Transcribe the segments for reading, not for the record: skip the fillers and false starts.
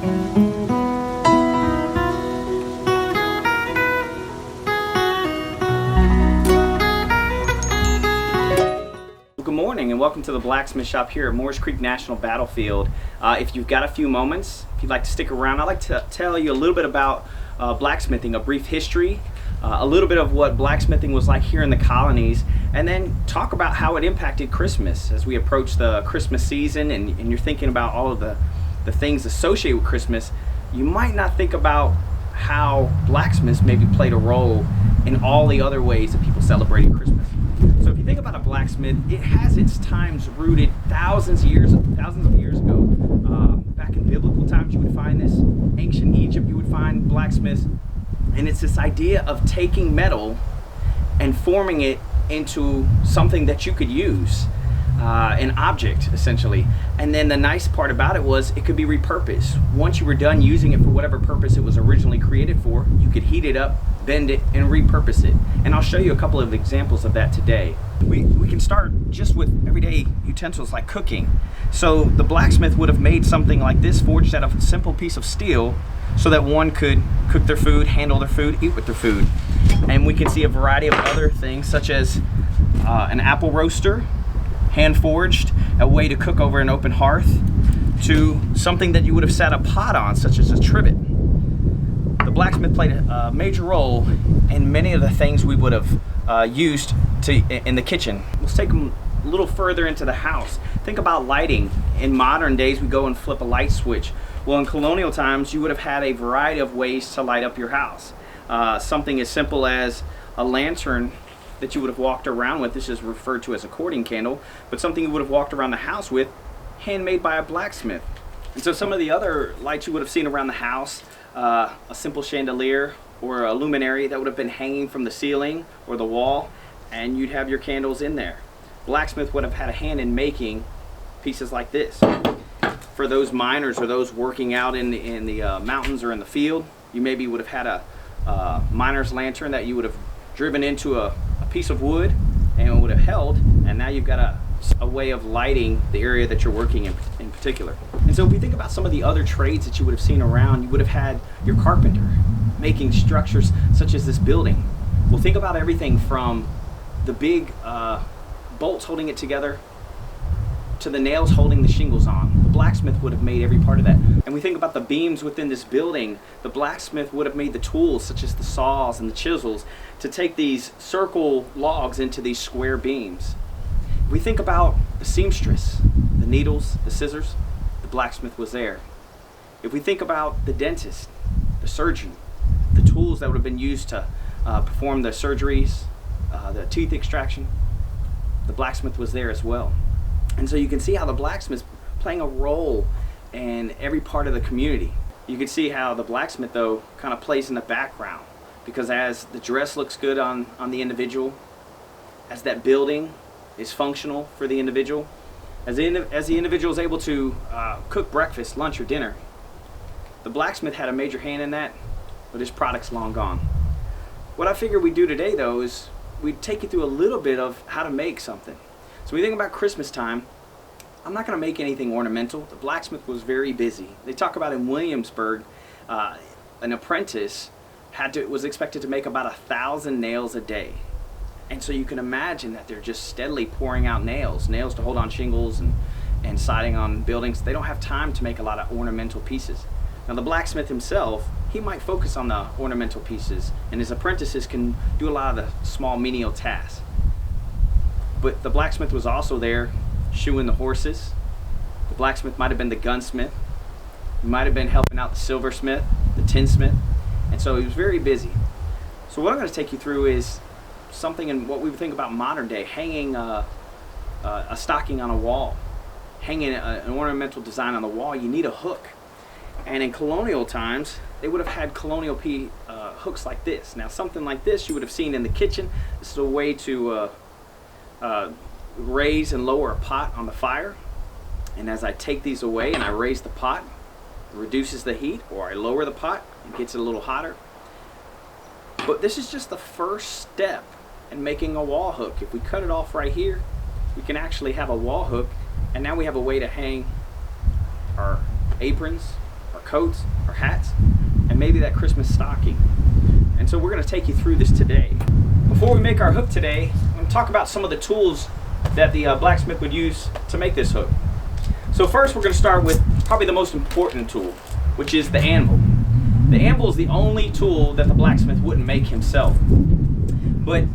Good morning and welcome to the Blacksmith Shop here at Moores Creek National Battlefield. If you've got a few moments, if you'd like to stick around, I'd like to tell you a little bit about blacksmithing, a brief history, a little bit of what blacksmithing was like here in the colonies, and then talk about how it impacted Christmas as we approach the Christmas season and you're thinking about all of the things associated with Christmas. You might not think about how blacksmiths maybe played a role in all the other ways that people celebrated Christmas. So if you think about a blacksmith, it has its times rooted thousands of years ago. Back in biblical times, you would find this. Ancient Egypt, you would find blacksmiths. And it's this idea of taking metal and forming it into something that you could use, an object, essentially. And then the nice part about it was it could be repurposed. Once you were done using it for whatever purpose it was originally created for, you could heat it up, bend it, and repurpose it. And I'll show you a couple of examples of that today. We can start just with everyday utensils like cooking. So the blacksmith would have made something like this, forged out of a simple piece of steel, so that one could cook their food, handle their food, eat with their food. And we can see a variety of other things, such as an apple roaster, hand forged, a way to cook over an open hearth, to something that you would have sat a pot on, such as a trivet. The blacksmith played a major role in many of the things we would have used in the kitchen. Let's take them a little further into the house. Think about lighting. In modern days, we go and flip a light switch. Well, in colonial times, you would have had a variety of ways to light up your house. Something as simple as a lantern that you would have walked around with. This is referred to as a courting candle, but something you would have walked around the house with, handmade by a blacksmith. And so some of the other lights you would have seen around the house, a simple chandelier or a luminary that would have been hanging from the ceiling or the wall, and you'd have your candles in there. Blacksmith would have had a hand in making pieces like this. For those miners or those working out in the mountains or in the field, you maybe would have had a miner's lantern that you would have driven into a piece of wood and it would have held, and now you've got a way of lighting the area that you're working in particular. And so if we think about some of the other trades that you would have seen around, you would have had your carpenter making structures such as this building. Well, think about everything from the big bolts holding it together to the nails holding the shingles on. The blacksmith would have made every part of that. And we think about the beams within this building, the blacksmith would have made the tools such as the saws and the chisels to take these circle logs into these square beams. We think about the seamstress, the needles, the scissors, the blacksmith was there. If we think about the dentist, the surgeon, the tools that would have been used to perform the surgeries, the teeth extraction, the blacksmith was there as well. And so you can see how the blacksmith's playing a role in every part of the community. You can see how the blacksmith, though, kind of plays in the background, because as the dress looks good on the individual, as that building is functional for the individual, as the individual is able to cook breakfast, lunch, or dinner, the blacksmith had a major hand in that, but his product's long gone. What I figure we'd do today, though, is we'd take you through a little bit of how to make something. So when you think about Christmas time, I'm not going to make anything ornamental. The blacksmith was very busy. They talk about in Williamsburg, an apprentice was expected to make about 1,000 nails a day. And so you can imagine that they're just steadily pouring out nails to hold on shingles and siding on buildings. They don't have time to make a lot of ornamental pieces. Now the blacksmith himself, he might focus on the ornamental pieces, and his apprentices can do a lot of the small menial tasks. But the blacksmith was also there shoeing the horses. The blacksmith might have been the gunsmith. He might have been helping out the silversmith, the tinsmith. And so he was very busy. So what I'm going to take you through is something in what we would think about modern day, hanging a stocking on a wall, hanging an ornamental design on the wall. You need a hook. And in colonial times, they would have had colonial hooks like this. Now something like this you would have seen in the kitchen. This is a way to raise and lower a pot on the fire, and as I take these away and I raise the pot, it reduces the heat, or I lower the pot and gets it a little hotter. But this is just the first step in making a wall hook. If we cut it off right here, we can actually have a wall hook, and now we have a way to hang our aprons, our coats, our hats, and maybe that Christmas stocking. And so we're going to take you through this today. Before we make our hook today, I'm going to talk about some of the tools that the blacksmith would use to make this hook. So first we're going to start with probably the most important tool, which is the anvil. The anvil is the only tool that the blacksmith wouldn't make himself. But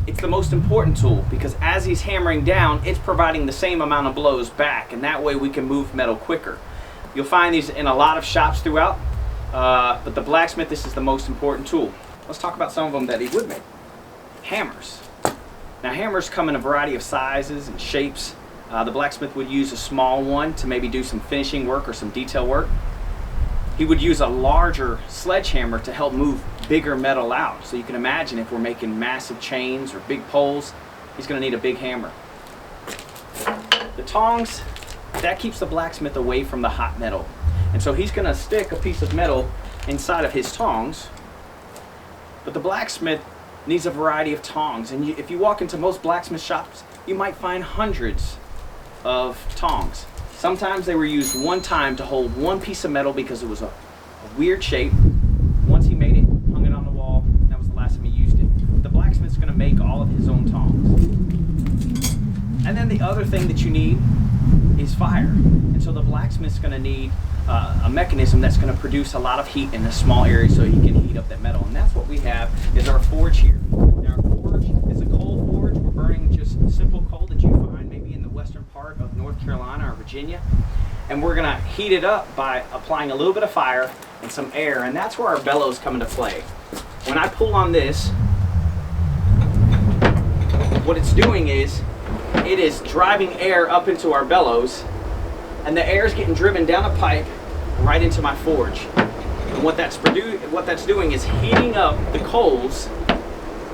it's the most important tool because as he's hammering down, it's providing the same amount of blows back, and that way we can move metal quicker. You'll find these in a lot of shops throughout, but the blacksmith, this is the most important tool. Let's talk about some of them that he would make. Hammers. Now hammers come in a variety of sizes and shapes. The blacksmith would use a small one to maybe do some finishing work or some detail work. He would use a larger sledgehammer to help move bigger metal out. So you can imagine if we're making massive chains or big poles, he's going to need a big hammer. The tongs, that keeps the blacksmith away from the hot metal. And so he's going to stick a piece of metal inside of his tongs. But the blacksmith needs a variety of tongs. And if you walk into most blacksmith shops, you might find hundreds of tongs. Sometimes they were used one time to hold one piece of metal because it was a weird shape. Once he made it, hung it on the wall, and that was the last time he used it. The blacksmith's going to make all of his own tongs. And then the other thing that you need is fire. And so the blacksmith's going to need a mechanism that's going to produce a lot of heat in a small area so he can heat up that metal. And that's what we have is our forge here. Now our forge is a coal forge. We're burning just simple coal that you find maybe in the western part of North Carolina or Virginia. And we're going to heat it up by applying a little bit of fire and some air. And that's where our bellows come into play. When I pull on this, what it's doing is it is driving air up into our bellows, and the air is getting driven down a pipe right into my forge. And what that's doing is heating up the coals,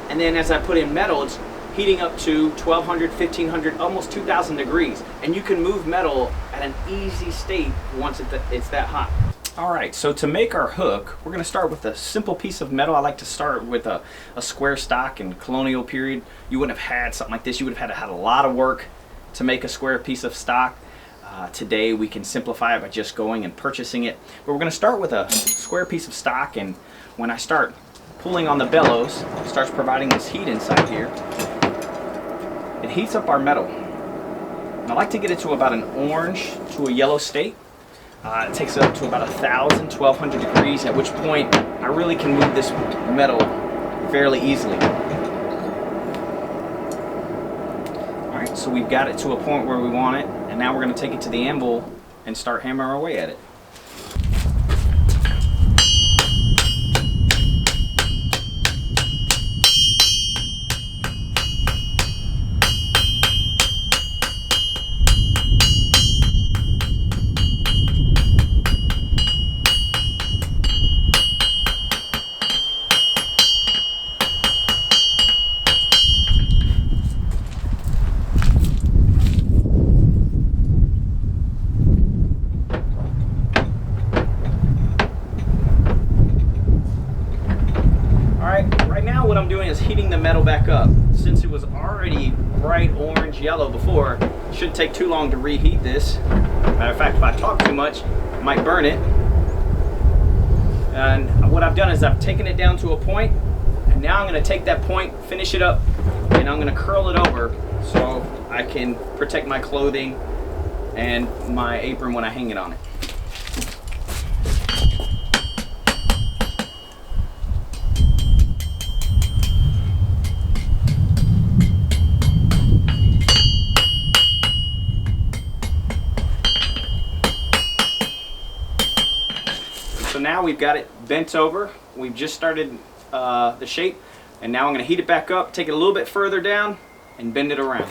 and then as I put in metal, it's heating up to 1200, 1500, almost 2000 degrees. And you can move metal at an easy state once it's that hot. All right, so to make our hook, we're going to start with a simple piece of metal. I like to start with a square stock. In colonial period, you wouldn't have had something like this. You would have had a lot of work to make a square piece of stock. Today we can simplify it by just going and purchasing it. But we're going to start with a square piece of stock, and when I start pulling on the bellows, it starts providing this heat inside here. It heats up our metal. And I like to get it to about an orange to a yellow state. It takes it up to about 1000, 1200 degrees, at which point I really can move this metal fairly easily. Alright, so we've got it to a point where we want it, and now we're going to take it to the anvil and start hammering our way at it. What I'm doing is heating the metal back up. Since it was already bright orange yellow before, it shouldn't take too long to reheat this. Matter of fact, if I talk too much, I might burn it. And what I've done is I've taken it down to a point, and now I'm going to take that point, finish it up, and I'm going to curl it over so I can protect my clothing and my apron when I hang it on it. So now we've got it bent over. We've just started the shape, and now I'm going to heat it back up, take it a little bit further down, and bend it around.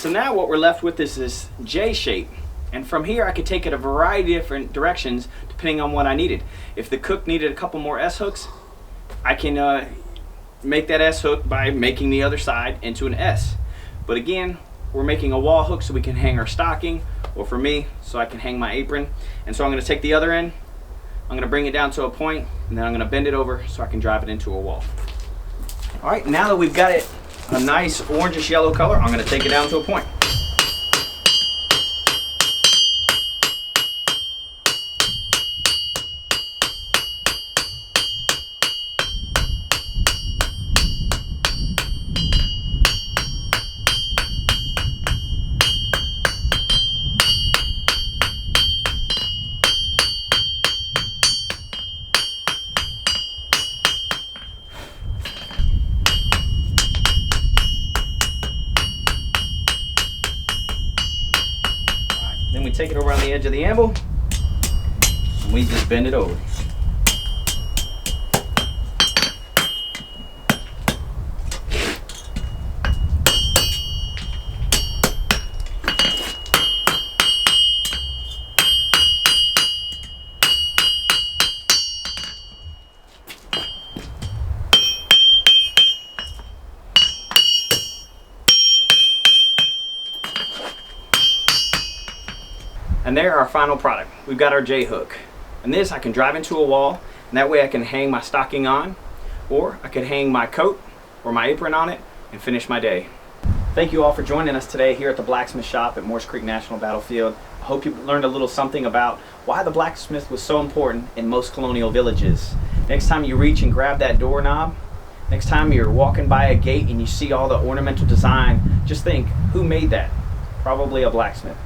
So now what we're left with is this J shape. And from here I could take it a variety of different directions depending on what I needed. If the cook needed a couple more S hooks, I can make that S hook by making the other side into an S. But again, we're making a wall hook so we can hang our stocking, or for me, so I can hang my apron. And so I'm going to take the other end, I'm going to bring it down to a point, and then I'm going to bend it over so I can drive it into a wall. All right, now that we've got it a nice orangish yellow color, I'm going to take it down to a point. Then we take it over on the edge of the anvil and we just bend it over. And there, our final product. We've got our J hook. And this I can drive into a wall, and that way I can hang my stocking on, or I could hang my coat or my apron on it and finish my day. Thank you all for joining us today here at the blacksmith shop at Moores Creek National Battlefield. I hope you learned a little something about why the blacksmith was so important in most colonial villages. Next time you reach and grab that doorknob, next time you're walking by a gate and you see all the ornamental design, just think, who made that? Probably a blacksmith.